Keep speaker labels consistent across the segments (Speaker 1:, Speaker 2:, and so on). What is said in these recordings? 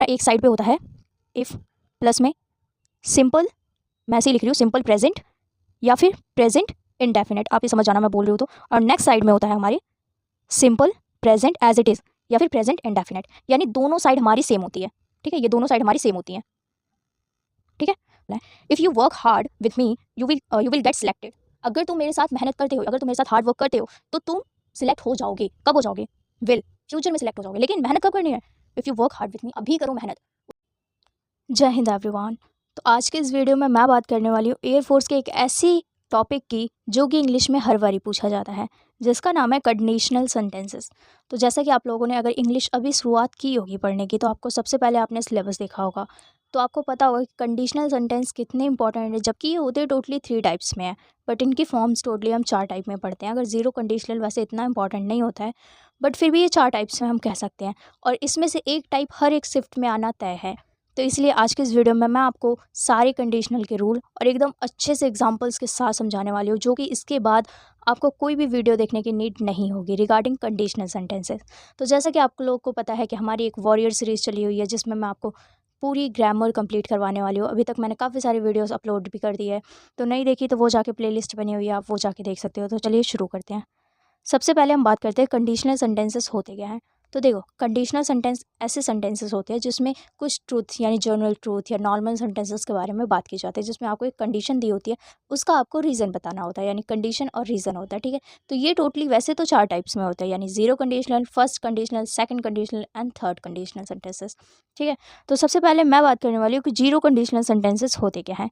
Speaker 1: एक साइड पे होता है इफ़, प्लस में सिंपल, मैं ऐसे ही लिख रही हूँ सिंपल प्रेजेंट या फिर प्रेजेंट इंडेफिनेट, आप ये समझ जाना मैं बोल रही हूँ तो। और नेक्स्ट साइड में होता है हमारे simple present as it is या फिर प्रेजेंट इंडेफिनेट, यानी दोनों साइड हमारी सेम होती है, ठीक है, ये दोनों साइड हमारी सेम होती हैं, ठीक है। If you work hard with me you will get selected, अगर तुम मेरे साथ मेहनत करते हो, अगर तुम मेरे साथ हार्ड वर्क करते हो तो तुम सिलेक्ट हो जाओगे। कब हो जाओगे? विल, फ्यूचर में सिलेक्ट हो जाओगे, लेकिन मेहनत कब करनी है? If you work hard with मी, अभी करो मेहनत। जय हिंद एवरीवन। तो आज के इस वीडियो में मैं बात करने वाली हूँ एयरफोर्स के एक ऐसी टॉपिक की जो कि इंग्लिश में हर बारी पूछा जाता है, जिसका नाम है कंडीशनल सेंटेंसेस। तो जैसा कि आप लोगों ने अगर इंग्लिश अभी शुरुआत की होगी पढ़ने की, तो आपको सबसे पहले आपने सिलेबस देखा होगा, तो आपको पता होगा कि कंडीशनल सेंटेंस कितने इंपॉर्टेंट है, जबकि ये होते टोटली 3 टाइप्स में है, बट इनकी फॉर्म्स टोटली हम 4 टाइप में पढ़ते हैं। अगर ज़ीरो कंडीशनल वैसे इतना इंपॉर्टेंट नहीं होता है, बट फिर भी ये 4 टाइप्स में हम कह सकते हैं, और इसमें से एक टाइप हर एक शिफ्ट में आना तय है। तो इसलिए आज के इस वीडियो में मैं आपको सारे कंडीशनल के रूल और एकदम अच्छे से एग्जांपल्स के साथ समझाने वाली हूँ, जो कि इसके बाद आपको कोई भी वीडियो देखने की नीड नहीं होगी रिगार्डिंग कंडीशनल सेंटेंसेस। तो जैसा कि आप लोगों को पता है कि हमारी एक वॉरियर सीरीज़ चली हुई है, जिसमें मैं आपको पूरी ग्रामर कंप्लीट करवाने वाली हूँ। अभी तक मैंने काफ़ी सारी वीडियोस अपलोड भी कर दी है, तो नहीं देखी तो वो जाके प्लेलिस्ट बनी हुई है, आप वो जाके देख सकते हो। तो चलिए शुरू करते हैं। सबसे पहले हम बात करते हैं कंडीशनल सेंटेंसेस होते क्या हैं। तो देखो, कंडीशनल सेंटेंस ऐसे सेंटेंसेस होते हैं जिसमें कुछ ट्रूथ यानी जनरल ट्रूथ या नॉर्मल सेंटेंसेस के बारे में बात की जाती है, जिसमें आपको एक कंडीशन दी होती है, उसका आपको रीज़न बताना होता है, यानी कंडीशन और रीज़न होता है, ठीक है। तो ये टोटली वैसे तो 4 टाइप्स में होता है, यानी zero conditional, first conditional, second conditional and third conditional sentences, ठीक है। तो सबसे पहले मैं बात करने वाली हूँ कि जीरो कंडीशनल सेंटेंसेस होते क्या हैं।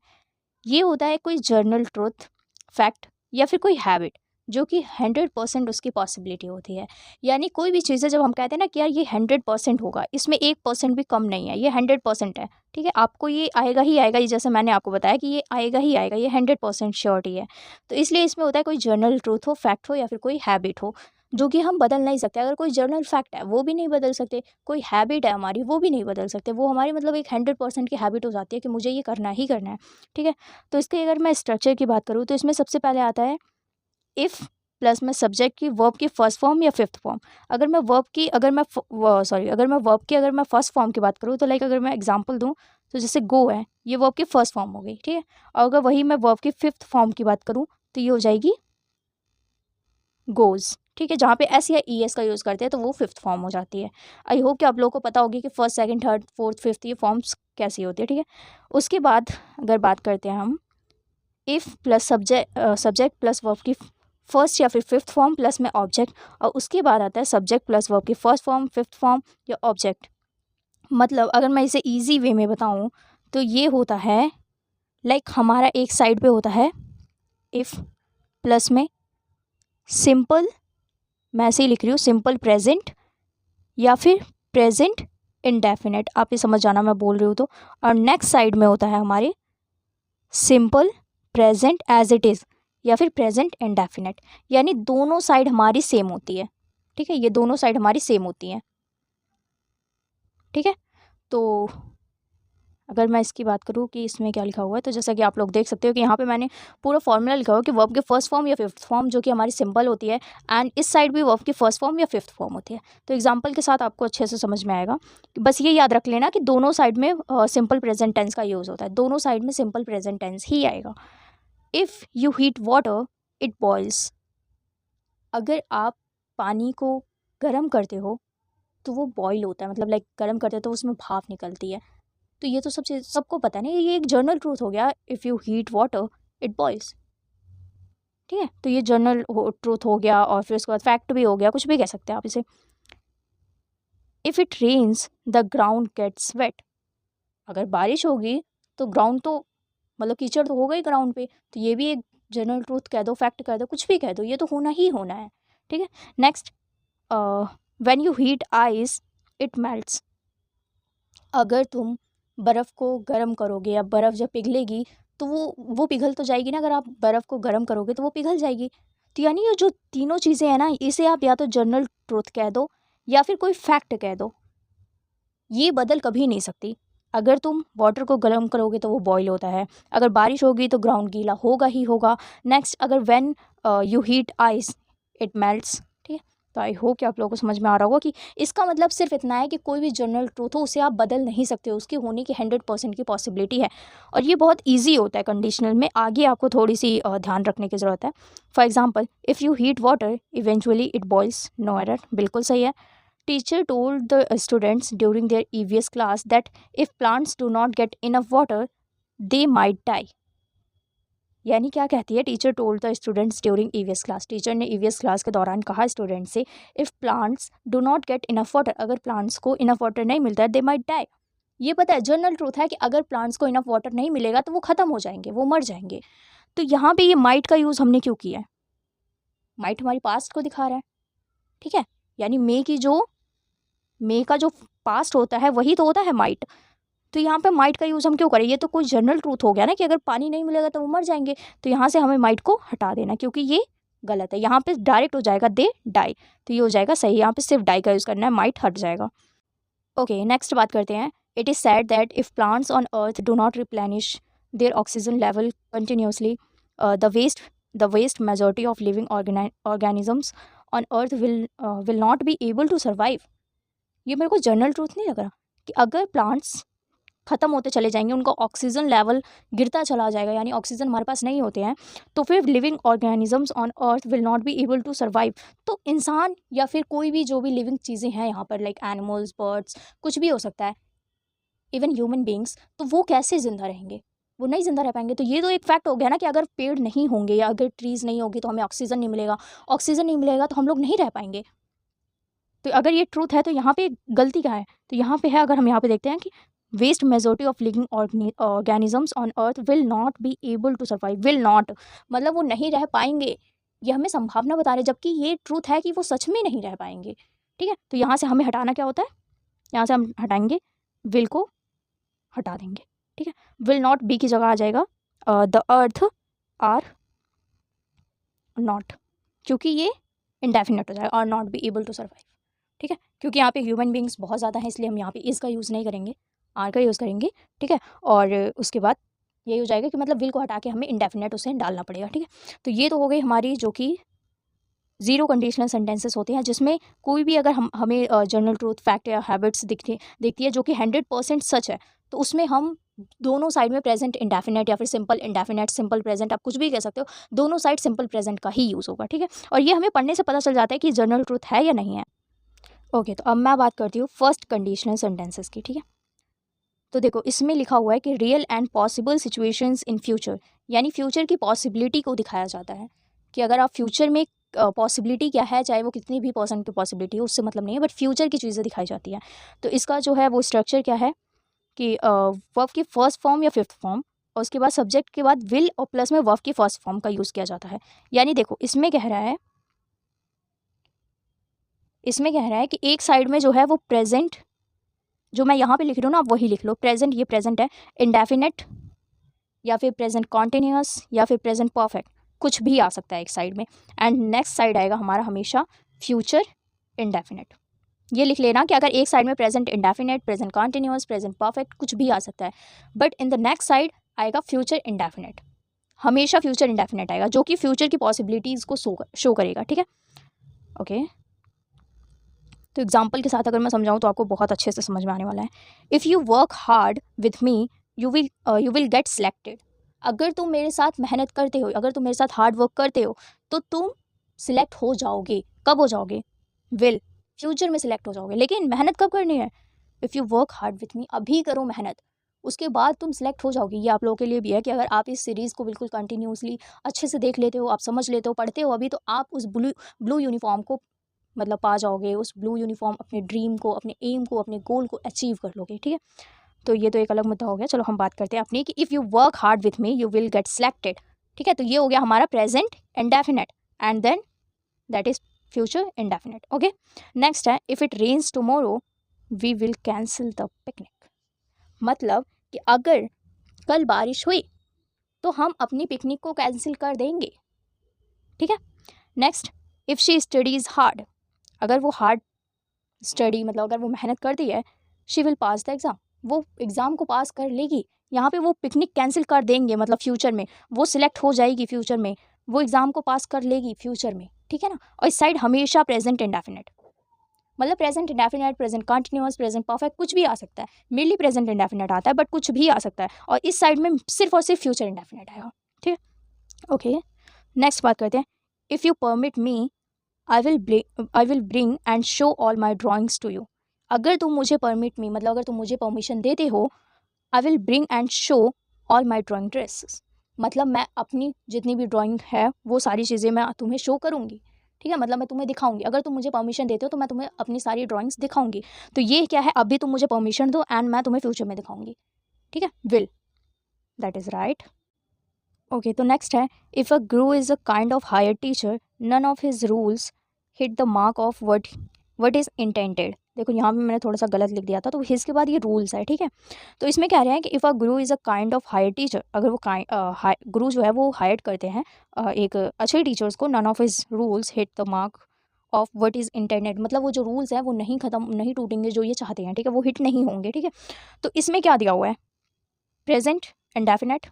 Speaker 1: ये होता है कोई जर्नल ट्रूथ, फैक्ट या फिर कोई हैबिट जो कि 100% उसकी पॉसिबिलिटी होती है। यानी कोई भी चीज़ है, जब हम कहते हैं ना कि यार ये 100% होगा, इसमें 1% भी कम नहीं है, ये 100% है, ठीक है, आपको ये आएगा ही आएगा। ये जैसे मैंने आपको बताया कि ये आएगा ही आएगा, ये 100% श्योरिटी है। तो इसलिए इसमें होता है कोई जर्नल ट्रूथ हो, फैक्ट हो या फिर कोई हैबिट हो, जो कि हम बदल नहीं सकते। अगर कोई जर्नल फैक्ट है वो भी नहीं बदल सकते, कोई हैबिट है हमारी वो भी नहीं बदल सकते, वो हमारी मतलब एक 100% की हैबिट हो जाती है कि मुझे ये करना ही करना है, ठीक है। तो इसके अगर मैं स्ट्रक्चर की बात करूँ तो इसमें सबसे पहले आता है इफ़ प्लस में सब्जेक्ट की वर्ब की फर्स्ट फॉर्म या फिफ्थ फॉर्म। अगर मैं वर्ब की अगर मैं फर्स्ट फॉर्म की बात करूँ, तो लाइक अगर मैं एग्जांपल दूँ, तो जैसे गो है, ये वर्ब की फर्स्ट फॉर्म हो गई, ठीक है। और अगर वही मैं वर्ब की फिफ्थ फॉर्म की बात करूँ तो ये हो जाएगी गोज़, ठीक है। जहाँ पे एस या ई एस का यूज़ करते हैं तो वो फिफ्थ फॉर्म हो जाती है। आई होप कि आप लोगों को पता होगी कि first, second, third, fourth, fifth ये फॉर्म्स कैसी होती है, ठीक है। उसके बाद अगर बात करते हैं हम if plus subject plus verb की फर्स्ट या फिर फिफ्थ फॉर्म प्लस में ऑब्जेक्ट, और उसके बाद आता है सब्जेक्ट प्लस वर्ब की फर्स्ट फॉर्म, फिफ्थ फॉर्म या ऑब्जेक्ट। मतलब अगर मैं इसे इजी वे में बताऊं तो ये होता है लाइक हमारा एक साइड पे होता है इफ़ प्लस में सिंपल, मैं ऐसे ही लिख रही हूँ सिंपल प्रेजेंट या फिर प्रेजेंट इंडेफिनेट, आप ये समझ जाना मैं बोल रही हूँ तो। और नेक्स्ट साइड में होता है हमारे simple present as it is या फिर प्रेजेंट इंडेफिनेट, यानी दोनों साइड हमारी सेम होती है, ठीक है, ये दोनों साइड हमारी सेम होती हैं, ठीक है। तो अगर मैं इसकी बात करूँ कि इसमें क्या लिखा हुआ है, तो जैसा कि आप लोग देख सकते हो कि यहाँ पे मैंने पूरा फॉर्मूला लिखा हुआ है कि वर्ब के फर्स्ट फॉर्म या फिफ्थ फॉर्म जो कि हमारी सिंपल होती है, एंड इस साइड भी वर्ब की फर्स्ट फॉर्म या फिफ्थ फॉर्म होती है। तो एग्जांपल के साथ आपको अच्छे से समझ में आएगा। बस ये याद रख लेना कि दोनों साइड में सिंपल प्रेजेंट टेंस का यूज़ होता है, दोनों साइड में सिंपल प्रेजेंट टेंस ही आएगा। If you heat water it boils, अगर आप पानी को गर्म करते हो तो वो बॉयल होता है, मतलब लाइक गर्म करते हो तो उसमें भाप निकलती है। तो ये तो सब चीज़ सबको पता है ना, ये एक जनरल ट्रूथ हो गया, if you heat water it boils, ठीक है। तो ये जनरल ट्रूथ हो गया, और फिर उसके बाद फैक्ट भी हो गया, कुछ भी कह सकते हैं आप इसे। If it rains the ground gets wet, अगर बारिश होगी तो ग्राउंड तो मतलब कीचड़ तो होगा ही ग्राउंड पे, तो ये भी एक जनरल ट्रूथ कह दो, फैक्ट कह दो, कुछ भी कह दो, ये तो होना ही होना है, ठीक है। Next, when you heat ice it melts, अगर तुम बर्फ़ को गर्म करोगे या बर्फ़ जब पिघलेगी तो वो पिघल तो जाएगी ना, अगर आप बर्फ़ को गर्म करोगे तो वो पिघल जाएगी। तो यानी ये जो तीनों चीज़ें हैं ना, इसे आप या तो जनरल ट्रूथ कह दो या फिर कोई फैक्ट कह दो, ये बदल कभी नहीं सकती। अगर तुम वाटर को गर्म करोगे तो वो बॉयल होता है, अगर बारिश होगी तो ग्राउंड गीला होगा ही होगा। नेक्स्ट, अगर when you heat ice it melts, ठीक है। तो आई होप कि आप लोगों को समझ में आ रहा होगा कि इसका मतलब सिर्फ इतना है कि कोई भी जनरल ट्रूथ हो उसे आप बदल नहीं सकते, उसकी होने की 100% की पॉसिबिलिटी है। और ये बहुत ईजी होता है कंडीशनल में, आगे आपको थोड़ी सी ध्यान रखने की ज़रूरत है। For example, if you heat water eventually it boils, no error, बिल्कुल सही है। Teacher told the students during their EVS class that if plants do not get enough water they might die. यानी क्या कहती है, teacher told the students during EVS class, teacher ने EVS class के दौरान कहा स्टूडेंट से, if plants do not get enough water, अगर प्लांट्स को इनफ वाटर नहीं मिलता है दे माइट डाई। ये पता है जनरल ट्रूथ है कि अगर प्लांट्स को इनफ वाटर नहीं मिलेगा तो वो ख़त्म हो जाएंगे, वो मर जाएंगे। तो यहाँ पे ये माइट का यूज़ हमने क्यों किया है? माइट हमारी पास्ट को दिखा रहा है, ठीक है, यानी मे का जो पास्ट होता है वही तो होता है माइट। तो यहाँ पे माइट का यूज़ हम क्यों करें? ये तो कोई जनरल ट्रूथ हो गया ना कि अगर पानी नहीं मिलेगा तो वो मर जाएंगे। तो यहाँ से हमें माइट को हटा देना, क्योंकि ये गलत है। यहाँ पे डायरेक्ट हो जाएगा दे डाई, तो ये हो जाएगा सही। यहाँ पे सिर्फ डाई का यूज़ करना है, माइट हट जाएगा। ओके, नेक्स्ट बात करते हैं। It is sad that if plants on earth do not replenish their oxygen level continuously the vast majority of living organisms on earth will not be able to survive. ये मेरे को general truth नहीं लग रहा कि अगर plants ख़त्म होते चले जाएंगे, उनका ऑक्सीजन लेवल गिरता चला जाएगा, यानी ऑक्सीजन हमारे पास नहीं होते हैं, तो फिर living organisms on earth will not be able to survive. तो इंसान या फिर कोई भी जो भी लिविंग चीज़ें हैं यहाँ पर, लाइक एनिमल्स, बर्ड्स, कुछ भी हो सकता है, इवन ह्यूमन बींग्स, तो वो कैसे ज़िंदा रहेंगे? वो नहीं ज़िंदा रह पाएंगे। तो ये तो एक फैक्ट हो गया ना कि अगर पेड़ नहीं होंगे या अगर ट्रीज़ नहीं होगी तो हमें ऑक्सीजन नहीं मिलेगा, ऑक्सीजन नहीं मिलेगा तो हम लोग नहीं रह पाएंगे। तो अगर ये ट्रूथ है तो यहाँ पे गलती क्या है? तो यहाँ पे है, अगर हम यहाँ पे देखते हैं कि vast majority of living organisms on earth will not be able to survive. Will not मतलब वो नहीं रह पाएंगे, ये हमें संभावना बता रहे, जबकि ये ट्रूथ है कि वो सच में नहीं रह पाएंगे। ठीक है, तो यहाँ से हमें हटाना क्या होता है? यहाँ से हम हटाएंगे विल को, हटा देंगे। ठीक है, विल नॉट बी की जगह आ जाएगा द अर्थ आर नॉट, क्योंकि ये इंडेफिनेट हो जाएगा, are not be able to survive. ठीक है, क्योंकि यहाँ पे ह्यूमन बींग्स बहुत ज़्यादा हैं, इसलिए हम यहाँ पे इस का यूज़ नहीं करेंगे, आर का यूज़ करेंगे। ठीक है, और उसके बाद यही हो जाएगा कि मतलब विल को हटा के हमें इंडेफिनेट उसे डालना पड़ेगा। ठीक है, तो ये तो हो गई हमारी जो कि ज़ीरो कंडीशनल सेंटेंसेस होते हैं, जिसमें कोई भी अगर हमें जनरल ट्रूथ, फैक्ट या हैबिट्स दिखती है जो कि 100% सच है, तो उसमें हम दोनों साइड में प्रेजेंट इंडेफिनेट या फिर सिंपल इंडेफिनेट, सिंपल प्रेजेंट, आप कुछ भी कह सकते हो, दोनों साइड सिंपल प्रेजेंट का ही यूज़ होगा। ठीक है, और ये हमें पढ़ने से पता चल जाता है कि जनरल ट्रूथ है या नहीं है। ओके, तो अब मैं बात करती हूँ फर्स्ट कंडीशनल सेंटेंसेस की। ठीक है, तो देखो इसमें लिखा हुआ है कि real and possible situations in future, यानी फ्यूचर की पॉसिबिलिटी को दिखाया जाता है कि अगर आप फ्यूचर में पॉसिबिलिटी क्या है, चाहे वो कितनी भी परसेंट की पॉसिबिलिटी हो, उससे मतलब नहीं है, बट फ्यूचर की चीज़ें दिखाई जाती हैं। तो इसका जो है वो स्ट्रक्चर क्या है कि वर्ब की फर्स्ट फॉर्म या फिफ्थ फॉर्म, और उसके बाद सब्जेक्ट के बाद विल और प्लस में वर्ब की फर्स्ट फॉर्म का यूज़ किया जाता है। यानी देखो इसमें कह रहा है कि एक साइड में जो है वो प्रेजेंट, जो मैं यहाँ पे लिख रही हूँ ना, आप वही लिख लो, प्रेजेंट, ये प्रेजेंट है, इंडेफिनेट या फिर प्रेजेंट कॉन्टिन्यूस या फिर प्रेजेंट परफेक्ट, कुछ भी आ सकता है एक साइड में। एंड नेक्स्ट साइड आएगा हमारा हमेशा फ्यूचर इंडेफिनेट। ये लिख लेना कि अगर एक साइड में present indefinite, present continuous, present perfect कुछ भी आ सकता है, but in the next side आएगा फ्यूचर इंडेफिनेट, हमेशा फ्यूचर इंडेफिनेट आएगा, जो कि फ्यूचर की पॉसिबिलिटीज़ को शो करेगा। ठीक है, ओके, तो एग्जाम्पल के साथ अगर मैं समझाऊँ तो आपको बहुत अच्छे से समझ में आने वाला है। If you work hard with me you will get selected. अगर तुम मेरे साथ मेहनत करते हो, अगर तुम मेरे साथ हार्ड वर्क करते हो, तो तुम सिलेक्ट हो जाओगे। कब हो जाओगे? विल, फ्यूचर में सिलेक्ट हो जाओगे। लेकिन मेहनत कब करनी है? If you work hard with मी, अभी करो मेहनत, उसके बाद तुम सिलेक्ट हो जाओगे। ये आप लोगों के लिए भी है कि अगर आप इस सीरीज़ को बिल्कुल कंटिन्यूसली अच्छे से देख लेते हो, आप समझ लेते हो, पढ़ते हो अभी, तो आप उस ब्लू यूनिफॉर्म को मतलब पा जाओगे, उस ब्लू यूनिफॉर्म, अपने ड्रीम को, अपने एम को, अपने गोल को अचीव कर लोगे। ठीक है, तो ये तो एक अलग मुद्दा हो गया। चलो हम बात करते हैं अपनी कि if you work hard with me you will get selected. ठीक है, तो ये हो गया हमारा present indefinite, and then that is future indefinite. Okay, next है if it rains tomorrow we will cancel the picnic. मतलब कि अगर कल बारिश हुई तो हम अपनी पिकनिक को कैंसिल कर देंगे। ठीक है, next if she studies hard, अगर वो हार्ड स्टडी मतलब अगर वो मेहनत करती है, she will pass the exam, वो एग्ज़ाम को पास कर लेगी। यहाँ पे वो पिकनिक कैंसिल कर देंगे मतलब फ्यूचर में, वो सिलेक्ट हो जाएगी फ्यूचर में, वो एग्ज़ाम को पास कर लेगी फ्यूचर में। ठीक है ना। और इस साइड हमेशा प्रेजेंट इंडेफिनिट, मतलब present indefinite, present continuous, present perfect, कुछ भी आ सकता है। मेनली प्रेजेंट इंडेफिनिट आता है, बट कुछ भी आ सकता है। और इस साइड में सिर्फ और सिर्फ फ्यूचर इंडेफिनिट आएगा। ठीक है, ओके। नेक्स्ट बात करते हैं। If you permit me I will bring and show all my drawings to you. अगर तुम मुझे परमिट मी, मतलब अगर तुम मुझे परमिशन देते हो, आई will bring and show all my drawing dresses, मतलब मैं अपनी जितनी भी ड्राइंग है वो सारी चीज़ें मैं तुम्हें शो करूँगी। ठीक है, मतलब मैं तुम्हें दिखाऊंगी। अगर तुम मुझे परमिशन देते हो तो मैं तुम्हें अपनी सारी ड्राइंग्स दिखाऊंगी। तो ये क्या है, अभी तुम मुझे परमिशन दो एंड मैं तुम्हें फ्यूचर में दिखाऊंगी। ठीक है, will, that is right. Okay, तो नेक्स्ट है, if a guru is a kind of higher teacher, none of his rules hit the mark of what is intended. देखो यहाँ पे मैंने थोड़ा सा गलत लिख दिया था, तो हिज के बाद ये रूल्स है। ठीक है, तो इसमें कह रहे हैं कि if a guru is a kind of higher teacher, अगर वो गुरु जो है वो हायर करते हैं एक अच्छे टीचर्स को, none of his rules hit the mark of what is intended, मतलब वो जो रूल्स हैं वो नहीं टूटेंगे जो ये चाहते हैं। ठीक है, वो हिट नहीं होंगे। ठीक है, तो इसमें क्या दिया हुआ है, प्रेजेंट इंडेफिनेट,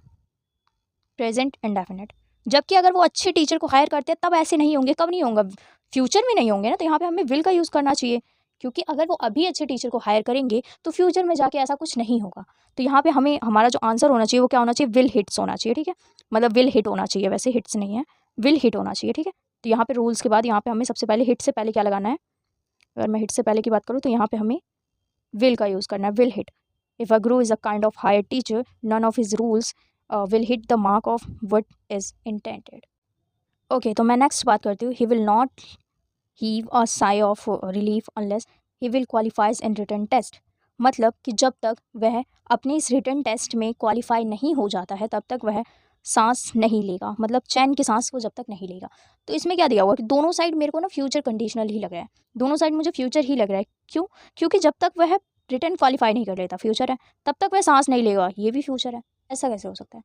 Speaker 1: प्रेजेंट इंडेफिनेट। जबकि अगर वो अच्छे टीचर को हायर करते हैं तब ऐसे नहीं होंगे। कब नहीं होंगे, फ्यूचर में नहीं होंगे ना। तो यहाँ पे हमें विल का यूज़ करना चाहिए, क्योंकि अगर वो अभी अच्छे टीचर को हायर करेंगे तो फ्यूचर में जाके ऐसा कुछ नहीं होगा। तो यहाँ पे हमें हमारा जो आंसर होना चाहिए वो क्या होना चाहिए, विल हिट्स होना चाहिए। ठीक है, मतलब विल हिट होना चाहिए, वैसे हिट्स नहीं है, विल हिट होना चाहिए। ठीक है, तो यहाँ पे रूल्स के बाद यहाँ पे हमें सबसे पहले हिट से पहले क्या लगाना है, अगर मैं हिट से पहले की बात करूँ तो यहाँ पे हमें विल का यूज़ करना है, will hit. If a guru is a kind of higher teacher, none of his rules will hit the mark of what is intended. Okay, तो मैं नेक्स्ट बात करती हूँ। He will not heave a sigh of relief unless he will qualifies in written test, मतलब कि जब तक वह अपने इस रिटन टेस्ट में क्वालिफाई नहीं हो जाता है तब तक वह सांस नहीं लेगा, मतलब चैन की सांस वो जब तक नहीं लेगा। तो इसमें क्या दिया हुआ कि दोनों साइड मेरे को ना फ्यूचर कंडीशनल ही लग रहा है, दोनों साइड मुझे फ्यूचर ही लग रहा है। क्यों, क्योंकि जब तक वह रिटन क्वालिफाई नहीं कर लेता, फ्यूचर है, तब तक वह सांस नहीं लेगा, ये भी फ्यूचर है। ऐसा कैसे हो सकता है,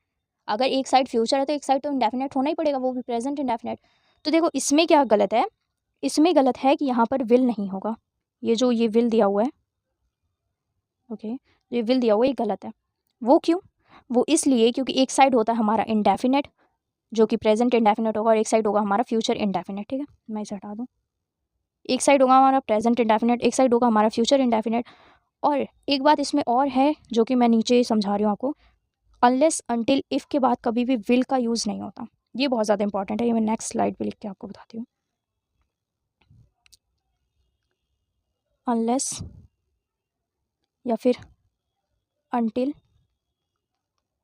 Speaker 1: अगर एक साइड फ्यूचर है तो एक साइड तो इंडेफिनेट होना ही पड़ेगा, वो भी प्रेजेंट इंडेफिनेट। तो देखो इसमें क्या गलत है, इसमें गलत है कि यहाँ पर विल नहीं होगा, ये विल दिया हुआ है, ओके, ये विल दिया हुआ है, ये गलत है। वो क्यों, वो इसलिए क्योंकि एक साइड होता है हमारा इंडेफिनेट जो कि प्रेजेंट इंडेफिनेट होगा, और एक साइड होगा हमारा फ्यूचर इंडेफिनेट। ठीक है, मैं इसे हटा दूँ, एक साइड होगा हमारा प्रेजेंट इंडेफिनेट, एक साइड होगा हमारा फ्यूचर इंडेफिनेट। और एक बात इसमें और है जो कि मैं नीचे समझा रही हूँ आपको, अनलेस अनटिल इफ़ के बाद कभी भी विल का यूज़ नहीं होता। ये बहुत ज़्यादा इंपॉर्टेंट है, ये मैं नेक्स्ट स्लाइड पे लिख के आपको बताती हूँ। अनलेस या फिर अनटिल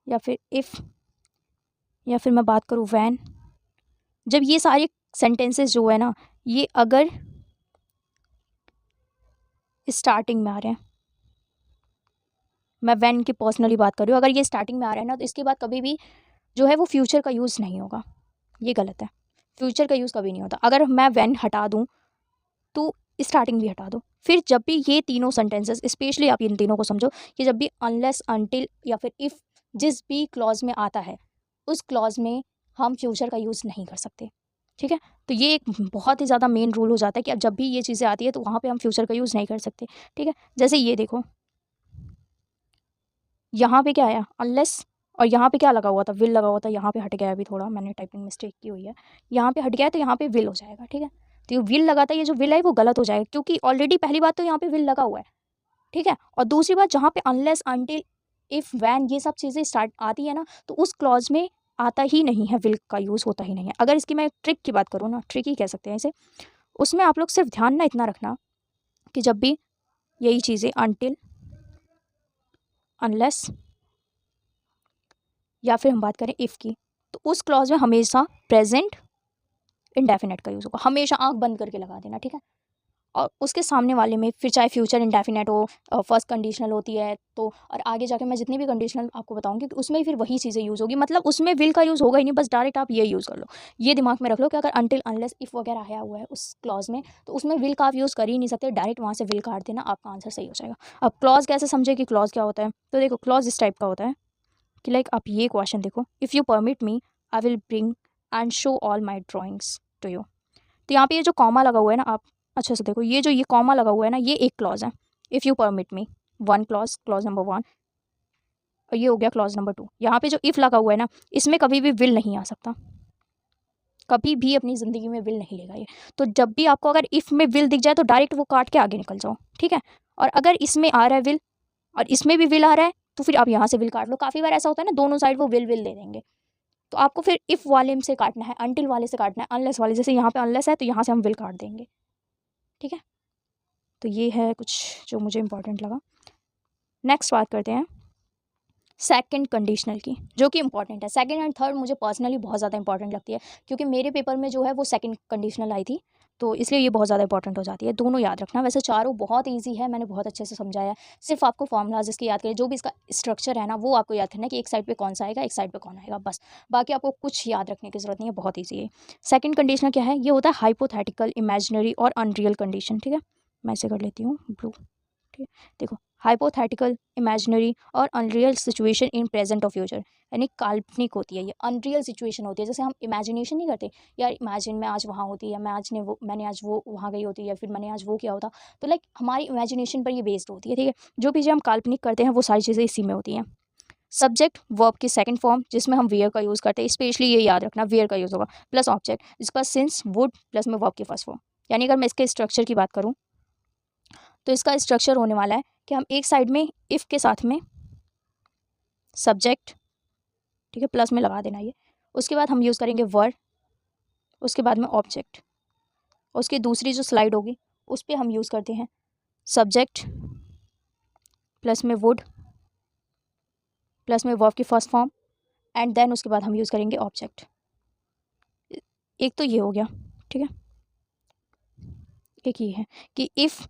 Speaker 1: या फिर इफ़ या फिर मैं बात करूँ वैन, जब ये सारे सेंटेंसेस जो है ना, ये अगर स्टार्टिंग में आ रहे हैं, मैं वैन की पर्सनली बात कर रही हूँ, अगर ये स्टार्टिंग में आ रहा है ना तो इसके बाद कभी भी जो है वो फ्यूचर का यूज़ नहीं होगा, ये गलत है। फ्यूचर का यूज़ कभी नहीं होता। अगर मैं वैन हटा दूँ तो स्टार्टिंग भी हटा दो, फिर जब भी ये तीनों सेंटेंसेस, स्पेशली आप इन तीनों को समझो कि जब भी अनलेस अनटिल या फिर इफ़ जिस भी क्लॉज में आता है उस क्लॉज में हम फ्यूचर का यूज़ नहीं कर सकते। ठीक है, तो ये एक बहुत ही ज़्यादा मेन रूल हो जाता है कि अब जब भी ये चीज़ें आती है तो वहाँ पे हम फ्यूचर का यूज़ नहीं कर सकते। ठीक है, जैसे ये देखो यहाँ पे क्या आया, अनलेस, और यहाँ पे क्या लगा हुआ था, विल लगा हुआ था, यहाँ पे हट गया, अभी थोड़ा मैंने टाइपिंग मिस्टेक की हुई है, यहाँ पे हट गया है तो यहाँ पे विल हो जाएगा। ठीक है, तो ये विल लगा था, ये जो विल है वो गलत हो जाएगा, क्योंकि ऑलरेडी पहली बात तो यहाँ पे विल लगा हुआ है। ठीक है, और दूसरी बात जहाँ पे अनलेस अनटिल इफ़ वैन ये सब चीज़ें स्टार्ट आती है ना, तो उस क्लॉज में आता ही नहीं है, विल का यूज़ होता ही नहीं है। अगर इसकी मैं ट्रिक की बात करूँ ना, ट्रिक ही कह सकते हैं इसे, उसमें आप लोग सिर्फ ध्यान ना इतना रखना कि जब भी यही चीज़ें अनटिल, अनलेस या फिर हम बात करें इफ़ की, तो उस क्लॉज में हमेशा प्रेजेंट इंडेफिनेट का यूज़ होगा, हमेशा आंख बंद करके लगा देना। ठीक है, और उसके सामने वाले में फिर चाहे फ्यूचर इंडेफिनेट हो, फर्स्ट कंडीशनल होती है तो, और आगे जाके मैं जितनी भी कंडीशनल आपको बताऊंगी कि उसमें फिर वही चीज़ें यूज़ होगी, मतलब उसमें विल का यूज़ होगा ही नहीं, बस डायरेक्ट आप ये यूज़ कर लो। ये दिमाग में रख लो कि अगर अनटिल अनलेस इफ़ वगैरह आया हुआ है उस क्लॉज में तो उसमें विल का आप यूज़ कर ही नहीं सकते, डायरेक्ट वहाँ से विल काट देना, आपका आंसर सही हो जाएगा। अब क्लॉज कैसे समझे कि क्लॉज क्या होता है, तो देखो क्लॉज इस टाइप का होता है कि लाइक आप ये क्वेश्चन देखो, if you permit me I will bring and show all my drawings to you. तो यहाँ पे ये जो कॉमा लगा हुआ है ना, आप अच्छे से देखो, ये जो ये कॉमा लगा हुआ है ना, ये एक क्लॉज है, if you permit me, one clause, clause number 1, और ये हो गया क्लॉज नंबर 2। यहाँ पे जो इफ़ लगा हुआ है ना, इसमें कभी भी विल नहीं आ सकता। कभी भी अपनी ज़िंदगी में विल नहीं लेगा ये। तो जब भी आपको अगर इफ़ में विल दिख जाए तो डायरेक्ट वो काट के आगे निकल जाओ, ठीक है। और अगर इसमें आ रहा है विल और इसमें भी विल आ रहा है तो फिर आप यहाँ से विल काट लो। काफ़ी बार ऐसा होता है ना, दोनों साइड वो विल विल दे देंगे, तो आपको फिर इफ़ वाले से काटना है, अनटिल वाले से काटना है, अनलेस वाले, जैसे यहाँ पे अनलेस है तो यहाँ से हम विल काट देंगे, ठीक है। तो ये है कुछ जो मुझे इंपॉर्टेंट लगा। नेक्स्ट बात करते हैं सेकंड कंडीशनल की, जो कि इंपॉर्टेंट है। सेकंड एंड थर्ड मुझे पर्सनली बहुत ज़्यादा इंपॉर्टेंट लगती है, क्योंकि मेरे पेपर में जो है वो सेकंड कंडीशनल आई थी, तो इसलिए ये बहुत ज़्यादा इंपॉर्टेंट हो जाती है। दोनों याद रखना। वैसे चारों बहुत ईजी है, मैंने बहुत अच्छे से समझाया है। सिर्फ आपको फॉर्मूलाज इसके याद करें, जो भी इसका स्ट्रक्चर है ना वो आपको याद करना है कि एक साइड पे कौन सा आएगा, एक साइड पे कौन आएगा, बस। बाकी आपको कुछ याद रखने की जरूरत नहीं है, बहुत ईजी है। सेकंड कंडीशनल क्या है? ये होता है हाइपोथेटिकल, इमेजिनरी और अनरियल कंडीशन, ठीक है। मैं इसे कर लेती हूँ ब्लू, ठीक है। देखो, हाइपोथेटिकल, इमेजिनरी और अनरियल सिचुएशन इन प्रेजेंट और फ्यूचर, यानी काल्पनिक होती है ये, अनरियल सिचुएशन होती है। जैसे हम इमेजिनेशन नहीं करते यार, इमेजिन मैं आज वहाँ होती, या मैंने आज वो वहाँ गई होती, या फिर मैंने आज वो किया होता, तो लाइक हमारी इमेजिनेशन पर ये बेस्ड होती है, ठीक है। जो भी हम काल्पनिक करते हैं वो सारी चीज़ें इसी में होती हैं। सब्जेक्ट वर्ब की सेकंड फॉर्म, जिसमें हम वेयर का यूज़ करते हैं, स्पेशली ये याद रखना वेयर का यूज़ होगा, प्लस ऑब्जेक्ट, जिसका सिंस, वुड, प्लस में वर्ब की फर्स्ट फॉर्म। यानी अगर मैं इसके स्ट्रक्चर की बात करूँ तो इसका स्ट्रक्चर होने वाला है कि हम एक साइड में इफ़ के साथ में सब्जेक्ट, ठीक है, प्लस में लगा देना ये, उसके बाद हम यूज़ करेंगे वर्ड, उसके बाद में ऑब्जेक्ट, उसकी दूसरी जो स्लाइड होगी उस पर हम यूज़ करते हैं सब्जेक्ट प्लस में वुड प्लस में वर्ब की फर्स्ट फॉर्म, एंड देन उसके बाद हम यूज़ करेंगे ऑब्जेक्ट। एक तो ये हो गया, ठीक है। एक ये है कि इफ़,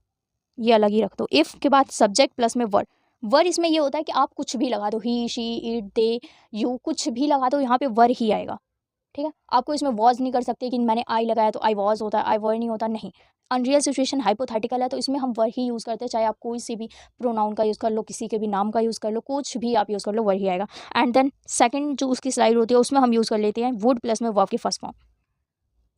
Speaker 1: ये अलग ही रख दो, इफ़ के बाद सब्जेक्ट प्लस में वर्ड। वर्ड इसमें ये होता है कि आप कुछ भी लगा दो, ही, शी, इट, दे, यू, कुछ भी लगा दो, यहाँ पे वर्ड ही आएगा, ठीक है। आपको इसमें वॉज नहीं कर सकते कि मैंने आई लगाया तो आई वॉज होता है, आई वर नहीं होता, नहीं। अनरियल सिचुएशन हाइपोथेटिकल है तो इसमें हम वर्ड ही यूज़ करते हैं, चाहे आप कोई सी भी प्रोनाउन का यूज़ कर लो, किसी के भी नाम का यूज़ कर लो, कुछ भी आप यूज़ कर लो, वर्ड ही आएगा। एंड देन सेकंड जो उसकी स्लाइड होती है उसमें हम यूज़ कर लेते हैं वुड प्लस में वर्ब की फर्स्ट फॉर्म।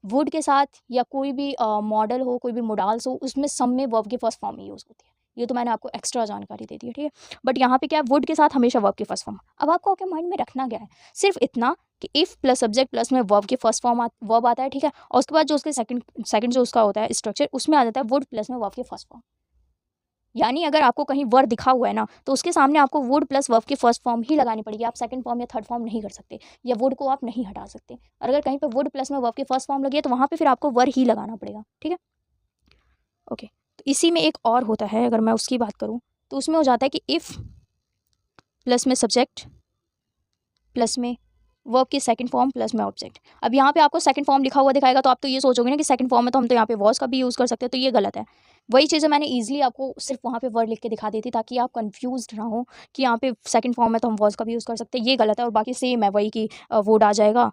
Speaker 1: वुड के साथ या कोई भी मॉडल हो, कोई भी मोडाल्स हो, उसमें सब में वर्ब की फर्स्ट फॉर्म ही यूज़ होती है। ये तो मैंने आपको एक्स्ट्रा जानकारी दे दी है, ठीक है। बट यहाँ पे क्या है, वुड के साथ हमेशा वर्ब की फर्स्ट फॉर्म। अब आपको आपके माइंड में रखना क्या है, सिर्फ इतना कि इफ़ प्लस सब्जेक्ट प्लस में वर्ब की फर्स्ट फॉर्म वर्ब आता है, ठीक है। और उसके बाद जो उसके सेकंड जो उसका होता है स्ट्रक्चर, उसमें आ जाता है वुड प्लस में वर्ब की फर्स्ट फॉर्म। यानी अगर आपको कहीं वर्ड दिखा हुआ है ना, तो उसके सामने आपको वुड प्लस वर्ब की फर्स्ट फॉर्म ही लगानी पड़ेगी। आप सेकंड फॉर्म या थर्ड फॉर्म नहीं कर सकते, या वुड को आप नहीं हटा सकते। और अगर कहीं पे वुड प्लस में वर्ब की फर्स्ट फॉर्म लगी है तो वहाँ पे फिर आपको वर्ड ही लगाना पड़ेगा, ठीक है। ओके, तो इसी में एक और होता है, अगर मैं उसकी बात करूँ तो उसमें हो जाता है कि इफ़ प्लस में सब्जेक्ट प्लस में वर्ब की सेकंड फॉर्म प्लस में ऑब्जेक्ट। अब यहाँ पे आपको सेकंड फॉर्म लिखा हुआ दिखाएगा तो आप तो ये सोचोगे ना कि सेकंड फॉर्म में तो हम तो यहाँ पे वॉज का भी यूज़ कर सकते हैं, तो ये गलत है। वही चीज़ें मैंने ईजिली आपको सिर्फ वहाँ पे वर्ड लिख के दिखा दी थी, ताकि आप कंफ्यूज ना हो कि यहाँ पे सेकंड फॉर्म में तो हम वॉज का भी यूज़ कर सकते हैं, ये गलत है। और बाकी सेम है, वही कि वुड आ जाएगा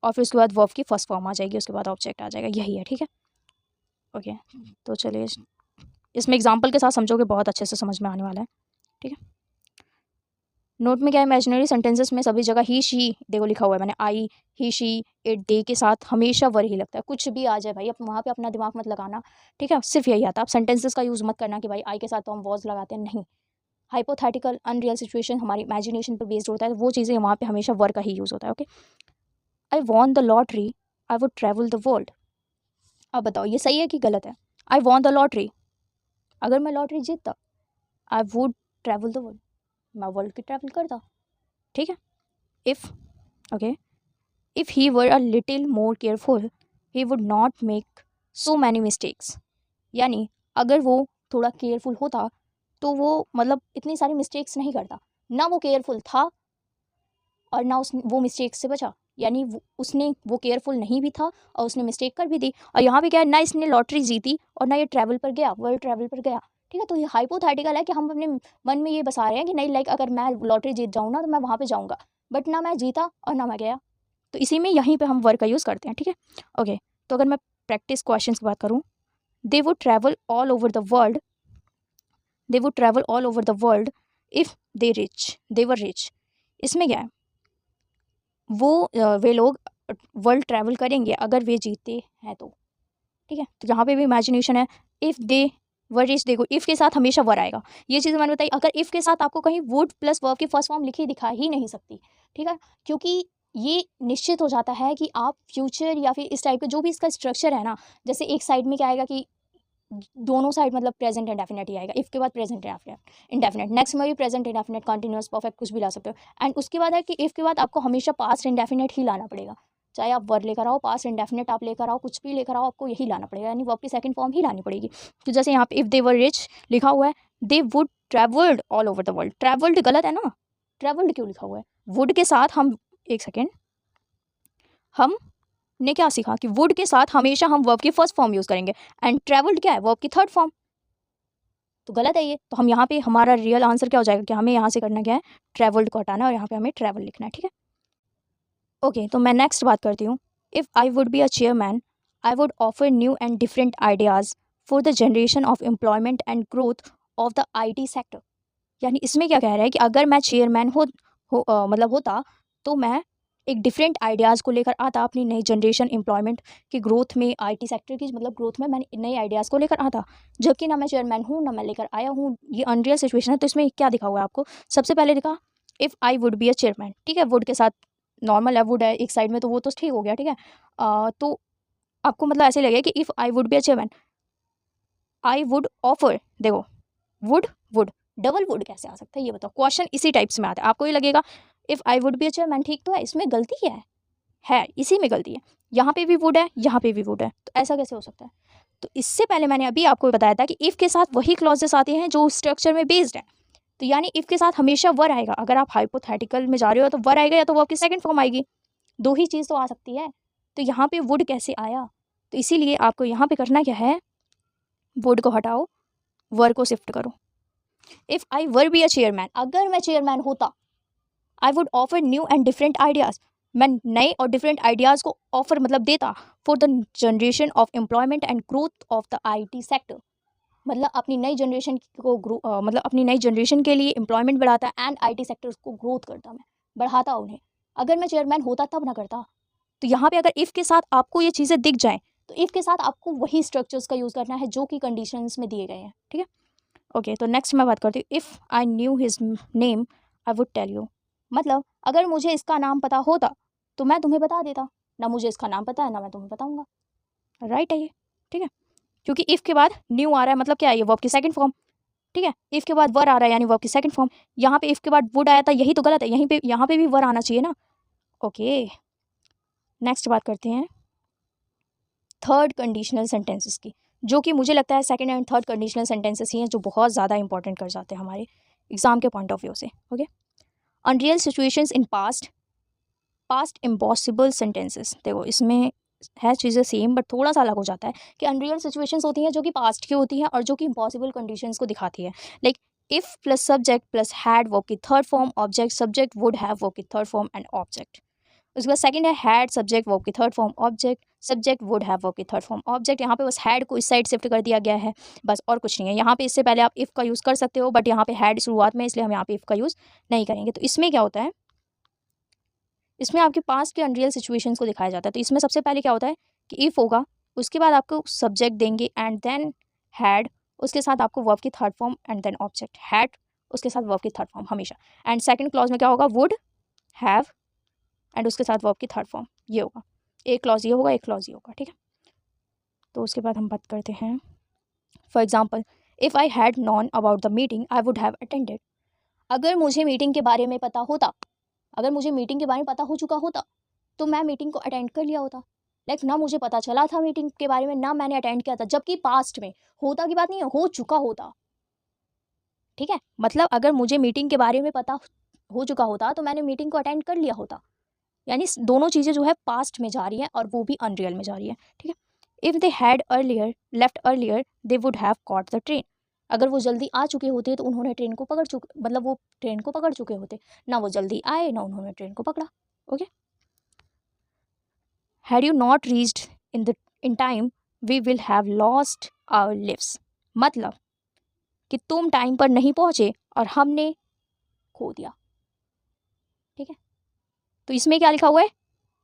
Speaker 1: और फिर उसके बाद वर्ब की फर्स्ट फॉर्म आ जाएगी, उसके बाद ऑब्जेक्ट आ जाएगा, यही है, ठीक है। ओके, तो चलिए इसमें एग्जाम्पल के साथ समझोगे बहुत अच्छे से समझ में आने वाला है, ठीक है। नोट में क्या, इमेजिनरी सेंटेंसेस में सभी जगह ही शी देखो लिखा हुआ है मैंने, आई, ही, शी, इट, दे के साथ हमेशा वर ही लगता है। कुछ भी आ जाए भाई, अब वहाँ पे अपना दिमाग मत लगाना, ठीक है। सिर्फ यही आता है, आप सेंटेंसेस का यूज़ मत करना कि भाई आई के साथ तो हम वॉज लगाते हैं, नहीं। हाइपोथेटिकल, अनरियल सिचुएशन हमारी इमेजिनेशन पर बेस्ड होता है, वो चीज़ें वहाँ पे हमेशा वर का ही यूज़ होता है, okay. I want the lottery, I would travel the world. अब बताओ ये सही है कि गलत है? आई वॉन्ट द लॉटरी, अगर मैं लॉटरी जीतता, I would travel the world, मैं वर्ल्ड की ट्रैवल करता, ठीक है। If, okay, if he were a little more careful he would not make so many mistakes. यानी अगर वो थोड़ा केयरफुल होता तो वो मतलब इतनी सारी मिस्टेक्स नहीं करता। ना वो केयरफुल था और ना वो मिस्टेक्स से बचा, यानी उसने वो केयरफुल नहीं भी था और उसने मिस्टेक कर भी दी। और यहाँ पे क्या है, ना इसने लॉटरी जीती और ना ये ट्रैवल पर गया, वर्ल्ड ट्रैवल पर गया, ठीक है। तो ये हाइपोथेटिकल है कि हम अपने मन में ये बसा रहे हैं कि नहीं, लाइक अगर मैं लॉटरी जीत जाऊँ ना तो मैं वहाँ पे जाऊँगा, बट ना मैं जीता और ना मैं गया। तो इसी में यहीं पे हम वर्ड का यूज़ करते हैं, ठीक है। ओके, तो अगर मैं प्रैक्टिस क्वेश्चंस की बात करूँ, they would travel all over the world, they would travel all over the world if they were rich. इसमें क्या है, वे लोग वर्ल्ड ट्रैवल करेंगे अगर वे जीतते हैं तो, ठीक है। तो यहाँ पे भी इमेजिनेशन है, इफ़ दे वर रिच, देखो इफ़ के साथ हमेशा वर आएगा, ये चीज़ मैंने बताई। अगर इफ़ के साथ आपको कहीं वुड प्लस वर्ब की फर्स्ट फॉर्म लिखी दिखा ही नहीं सकती, ठीक है, क्योंकि ये निश्चित हो जाता है कि आप फ्यूचर या फिर इस टाइप का जो भी इसका स्ट्रक्चर है ना, जैसे एक साइड में क्या आएगा कि दोनों साइड मतलब प्रेजेंट इंडेफिनिट ही आएगा, इफ़ के बाद प्रेजेंट इंडेफिनिट, नेक्स्ट में भी प्रेजेंट इंडेफिनिट, कंटिन्यूस, परफेक्ट कुछ भी ला सकते हो। एंड उसके बाद है कि इफ़ के बाद आपको हमेशा पास्ट इंडेफिनिट ही लाना पड़ेगा, चाहे आप वर्ड लेकर आओ, पास्ट इंडेफिनिट आप लेकर आओ, कुछ भी लेकर आओ, आपको यही लाना पड़ेगा, यानी वर्ब की सेकंड फॉर्म ही लानी पड़ेगी। तो जैसे यहाँ पे इफ़ दे वर रिच लिखा हुआ है, they would travelled all over the world, travelled गलत है ना, ट्रेवल्ड क्यों लिखा हुआ है? वुड के साथ हम, एक सेकेंड, हमने क्या सीखा कि वुड के साथ हमेशा हम वर्ब की फर्स्ट फॉर्म यूज़ करेंगे, एंड ट्रेवल्ड क्या है, वर्ब की थर्ड फॉर्म, तो गलत है ये। तो हम यहाँ पे हमारा रियल आंसर क्या हो जाएगा कि हमें यहाँ से करना क्या है, ट्रेवल्ड को हटाना है और यहाँ पे हमें ट्रेवल लिखना है, ठीक है। ओके, तो मैं नेक्स्ट बात करती हूँ। If I would be a chairman, I would offer new and different ideas for the generation of employment and growth of the IT sector. यानी इसमें क्या कह रहा है कि अगर मैं चेयरमैन मतलब होता, तो मैं एक डिफरेंट आइडियाज़ को लेकर आता, अपनी नई जनरेशन एम्प्लॉयमेंट की ग्रोथ में, IT सेक्टर की मतलब ग्रोथ में मैं नए आइडियाज़ को लेकर आता। जबकि ना मैं चेयरमैन हूँ, ना मैं लेकर आया हूँ, ये अनरियल सिचुएशन है। तो इसमें क्या दिखा हुआ है आपको, सबसे पहले दिखा if I would be a chairman, ठीक है, वुड के साथ नॉर्मल है, वुड है एक साइड में, तो वो तो ठीक हो गया, ठीक है। तो आपको मतलब ऐसे लगेगा कि if I would be a chairman, I would offer, देखो वुड डबल वुड कैसे आ सकता है ये बताओ, क्वेश्चन इसी टाइप्स में आता है। आपको ये लगेगा if I would be a chairman, ठीक तो है, इसमें गलती है इसी में गलती है, यहाँ पे भी वुड है, यहाँ पे भी वुड है, तो ऐसा कैसे हो सकता है? तो इससे पहले मैंने अभी आपको बताया था कि इफ़ के साथ वही क्लॉजेस आते हैं जो स्ट्रक्चर में बेस्ड है। तो यानी इफ़ के साथ हमेशा वर आएगा, अगर आप हाइपोथेटिकल में जा रहे हो तो वर आएगा, या तो वो आपकी सेकंड फॉर्म आएगी, दो ही चीज़ तो आ सकती है। तो यहाँ पे वुड कैसे आया? तो इसीलिए आपको यहाँ पे करना क्या है, वुड को हटाओ, वर को शिफ्ट करो। If I were be a chairman, अगर मैं चेयरमैन होता, I would offer new and different ideas, मैं नए और डिफरेंट आइडियाज़ को ऑफर मतलब देता for the generation of employment and growth of the IT sector. मतलब अपनी नई जनरेशन को मतलब अपनी नई जनरेशन के लिए एम्प्लॉयमेंट बढ़ाता एंड IT सेक्टर को ग्रोथ करता, मैं बढ़ाता उन्हें। अगर मैं चेयरमैन होता तब ना करता। तो यहाँ पे अगर इफ़ के साथ आपको ये चीज़ें दिख जाएँ, तो इफ़ के साथ आपको वही स्ट्रक्चर्स का यूज़ करना है जो कि कंडीशंस में दिए गए हैं, ठीक है। ओके, तो नेक्स्ट मैं बात करती हूँ, if I knew his name I would tell you. मतलब अगर मुझे इसका नाम पता होता तो मैं तुम्हें बता देता, ना मुझे इसका नाम पता है ना मैं तुम्हें बताऊंगा, राइट है ये, ठीक है। क्योंकि इफ़ के बाद न्यू आ रहा है, मतलब क्या है, ये वर्ब की सेकंड फॉर्म, ठीक है। इफ़ के बाद वर आ रहा है यानी वर्ब की सेकंड फॉर्म, यहाँ पे इफ़ के बाद वुड आया था, यही तो गलत है, यहीं पे यहाँ पे भी वर आना चाहिए ना। ओके, नेक्स्ट बात करते हैं थर्ड कंडीशनल सेंटेंसेस की, जो कि मुझे लगता है second and third conditional sentences ही हैं जो बहुत ज़्यादा इंपॉर्टेंट कर जाते हैं हमारे एग्जाम के पॉइंट ऑफ व्यू से। Okay, unreal situations in past impossible sentences, देखो इसमें है चीज़ें सेम बट थोड़ा सा अलग हो जाता है कि अनरियल सिचुएशंस होती हैं जो कि पास्ट की होती हैं और जो कि इम्पॉसिबल कंडीशंस को दिखाती है। Like if plus subject plus had verb की third form, object subject would have verb की थर्ड फॉर्म एंड ऑब्जेक्ट। उसके बाद सेकंड है हैड सब्जेक्ट वर्ब की third form, object subject would have verb की थर्ड फॉर्म, ऑब्जेक्ट। यहाँ पे बस हैड को इस साइड शिफ्ट कर दिया गया है, बस और कुछ नहीं है। यहाँ पे इससे पहले आप इफ़ का यूज़ कर सकते हो बट यहाँ पे हैड शुरुआत में, इसलिए हम यहाँ पे इफ़ का यूज़ नहीं करेंगे। तो इसमें क्या होता है, इसमें आपके पास के अनरियल सिचुएशंस को दिखाया जाता है। तो इसमें सबसे पहले क्या होता है कि इफ़ होगा, उसके बाद आपको सब्जेक्ट देंगे एंड देन हैड, उसके साथ आपको वर्ब की third form and then object, had उसके साथ वर्ब की थर्ड फॉर्म हमेशा। एंड सेकंड क्लॉज में क्या होगा, वुड हैव एंड उसके साथ वर्ब की थर्ड फॉर्म, ये होगा। एक क्लॉज ये होगा, एक क्लॉज ये होगा, ठीक है। तो उसके बाद हम बात करते हैं, for example if I had non about the meeting I would have attended. अगर मुझे मीटिंग के बारे में पता होता, अगर मुझे मीटिंग के बारे में पता हो चुका होता तो मैं मीटिंग को अटेंड कर लिया होता। लाइक ना मुझे पता चला था मीटिंग के बारे में, ना मैंने अटेंड किया था, जबकि पास्ट में, होता की बात नहीं है, हो चुका होता, ठीक है। मतलब अगर मुझे मीटिंग के बारे में पता हो चुका होता तो मैंने मीटिंग को अटेंड कर लिया होता। यानी दोनों चीज़ें जो है पास्ट में जा रही हैं और वो भी अनरियल में जा रही है, ठीक है। If they had earlier left earlier they would have caught the train. अगर वो जल्दी आ चुके होते तो उन्होंने ट्रेन को पकड़ चुके, मतलब वो ट्रेन को पकड़ चुके होते, ना वो जल्दी आए ना उन्होंने ट्रेन को पकड़ा। Okay, had you not reached in time we will have lost our lives. मतलब कि तुम टाइम पर नहीं पहुंचे और हमने खो दिया, ठीक है। तो इसमें क्या लिखा हुआ है,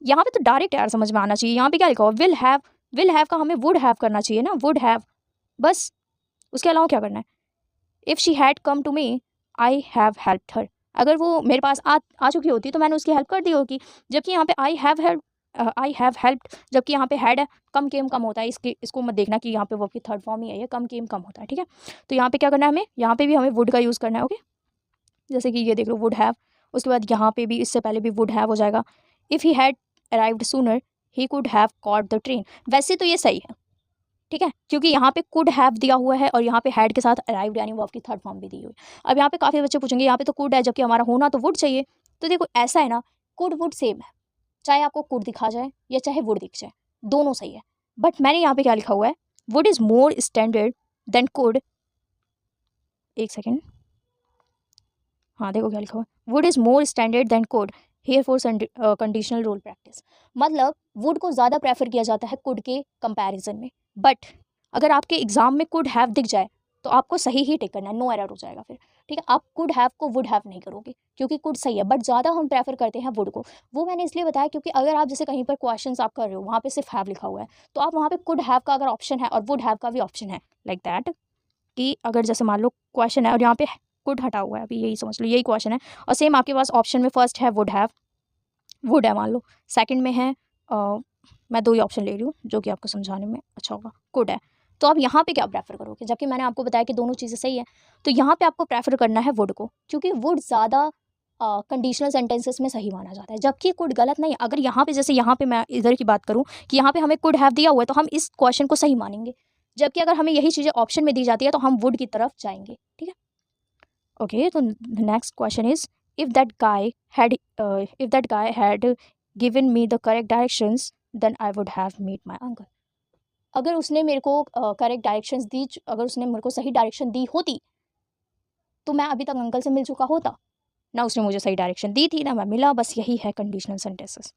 Speaker 1: यहाँ पे तो डायरेक्ट यार समझ में आना चाहिए, यहाँ पे क्या लिखा हुआ, विल हैव का हमें वुड हैव करना चाहिए ना, वुड हैव, बस उसके अलावा क्या करना है। If she had come to me I have helped her. अगर वो मेरे पास आ चुकी होती तो मैंने उसकी हेल्प कर दी होगी। जबकि यहाँ पे आई हैव हेल्प्ड, जबकि यहाँ पे हैड है, कम केम कम होता है, इसको मत देखना कि यहाँ पे वर्ब की थर्ड फॉर्म ही है, ये कम केम कम होता है, ठीक है। तो यहाँ पे क्या करना है हमें, यहाँ पे भी हमें वुड का यूज़ करना है, ओके। जैसे कि ये देख लो वुड हैव, उसके बाद यहाँ पे भी इससे पहले भी वुड हैव हो जाएगा। If he had arrived sooner he could have caught the train. वैसे तो ये सही है, ठीक है, क्योंकि यहाँ पे कुड हैव दिया हुआ है और यहाँ पे हैड के साथ अराइव्ड यानी वर्ब की थर्ड फॉर्म भी दी हुई है। अब यहाँ पे काफ़ी बच्चे पूछेंगे यहाँ पे तो कुड है जबकि हमारा होना तो वुड चाहिए। तो देखो ऐसा है ना, कुड वुड सेम है, चाहे आपको कुड दिखा जाए या चाहे वुड दिख जाए, दोनों सही है। बट मैंने यहाँ पे क्या लिखा हुआ है, would is more standard than could. एक सेकेंड, हाँ देखो क्या लिखा हुआ है, would is more standard than could here for conditional role practice. मतलब वुड को ज़्यादा प्रेफर किया जाता है कुड के कंपैरिजन में। बट अगर आपके एग्जाम में कुड हैव दिख जाए तो आपको सही ही टिक करना है, नो एरर हो जाएगा फिर, ठीक है। आप कुड हैव को वुड हैव नहीं करोगे क्योंकि कुड सही है, बट ज़्यादा हम प्रेफर करते हैं वुड को। वो मैंने इसलिए बताया क्योंकि अगर आप जैसे कहीं पर क्वेश्चन आप कर रहे हो, वहाँ पे सिर्फ हैव लिखा हुआ है, तो आप वहाँ पे कुड हैव का अगर ऑप्शन है और वुड हैव का भी ऑप्शन है, लाइक दैट, कि अगर जैसे मान लो क्वेश्चन है और यहाँ पे कुड हटा हुआ है, अभी यही समझ लो, यही क्वेश्चन है, और सेम आपके पास ऑप्शन में फर्स्ट है वुड हैव, वुड है मान लो, सेकंड में है मैं दो ही ऑप्शन ले रही हूँ जो कि आपको समझाने में अच्छा होगा, कुड है। तो आप यहाँ पे क्या प्रेफर करोगे, जबकि मैंने आपको बताया कि दोनों चीज़ें सही है। तो यहाँ पे आपको प्रेफर करना है वुड को, क्योंकि वुड ज़्यादा कंडीशनल सेंटेंसेस में सही माना जाता है, जबकि कुड गलत नहीं है। अगर यहाँ पे जैसे यहाँ पे मैं इधर की बात करूँ कि यहाँ पे हमें कुड हैव दिया हुआ है तो हम इस क्वेश्चन को सही मानेंगे, जबकि अगर हमें यही चीज़ें ऑप्शन में दी जाती है तो हम वुड की तरफ जाएंगे, ठीक है। ओके, तो next question is, if that guy had given me the correct directions then I would have met my uncle। अगर उसने मेरे को करेक्ट डायरेक्शंस दी, अगर उसने मेरे को सही डायरेक्शन दी होती तो मैं अभी तक अंकल से मिल चुका होता। ना उसने मुझे सही डायरेक्शन दी थी ना मैं मिला, बस यही है कंडीशनल सेंटेंसेस,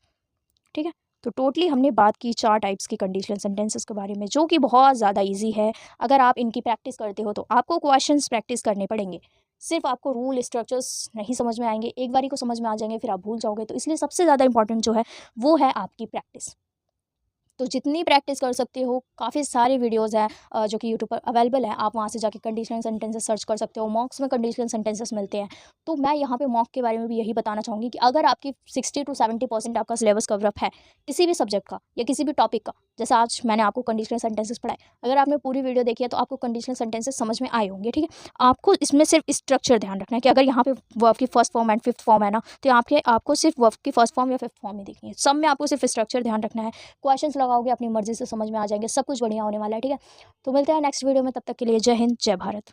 Speaker 1: ठीक है। तो टोटली हमने बात की 4 टाइप्स की कंडीशनल सेंटेंसेस के बारे में, जो कि बहुत ज़्यादा इजी है। अगर आप इनकी प्रैक्टिस करते हो तो आपको क्वेश्चंस प्रैक्टिस करने पड़ेंगे, सिर्फ आपको रूल स्ट्रक्चर्स नहीं समझ में आएंगे, एक बारी को समझ में आ जाएंगे फिर आप भूल जाओगे। तो इसलिए सबसे ज़्यादा इंपॉर्टेंट जो है वो है आपकी प्रैक्टिस। तो जितनी प्रैक्टिस कर सकते हो, काफ़ी सारे वीडियोज़ हैं जो कि यूट्यूब पर अवेलेबल है, आप वहाँ से जाके कंडीशनल सेंटेंसेस सर्च कर सकते हो। मॉक्स में कंडीशनल सेंटेंसेस मिलते हैं। तो मैं यहाँ पे मॉक के बारे में भी यही बताना चाहूँगी कि अगर आपकी 60 to 70% आपका सिलेबस कवरअप है किसी भी सब्जेक्ट का या किसी भी टॉपिक का, जैसे आज मैंने आपको कंडीशनल सेंटेंसेस पढ़ाए, अगर आपने पूरी वीडियो देखी है तो आपको कंडीशनल सेंटेंसेस समझ में आए होंगे, ठीक है। आपको इसमें सिर्फ स्ट्रक्चर ध्यान रखना है कि अगर यहाँ पे वर्ब की first form and fifth form है ना, तो आपको सिर्फ वर्ब की फर्स्ट फॉर्म या फिफ्थ फॉर्म ही देखनी है। सब में आपको सिर्फ स्ट्रक्चर ध्यान रखना है। क्वेश्चंस लगाओगे अपनी मर्जी से समझ में आ जाएंगे, सब कुछ बढ़िया होने वाला है, ठीक है। तो मिलते हैं नेक्स्ट वीडियो में, तब तक के लिए जय हिंद जय भारत।